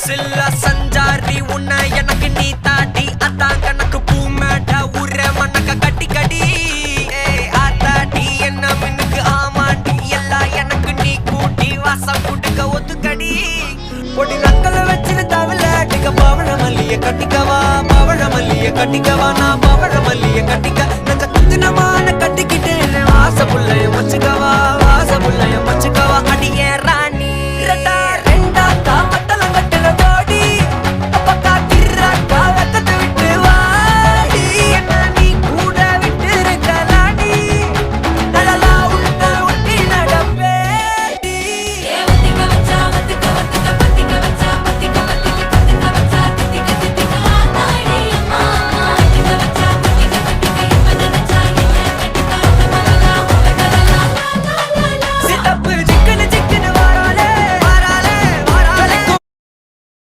சில்ல சஞ்சாரி உன்னை எனக்கு நீ தாட்டி அதான் கணக்கு பூ மேட்ட உர மணக்க கட்டி கடி ஆத்தாட்டி என்ன மின்னுக்கு ஆமாட்டி எல்லாம் எனக்கு நீ கூட்டி வாசம் கூட்டுக்க ஒத்துக்கடி பொடி நக்கல வச்சிரு தவில அடிக்க பவழ மல்லிய கட்டிக்கவா பவழ மல்லிய கட்டிக்கவா நான் பவழ மல்லிய கட்டிக்க நெஞ்ச குத்தினமான கட்டிக்கிட்டேன் ஆசை புள்ளைய வச்சுக்கவா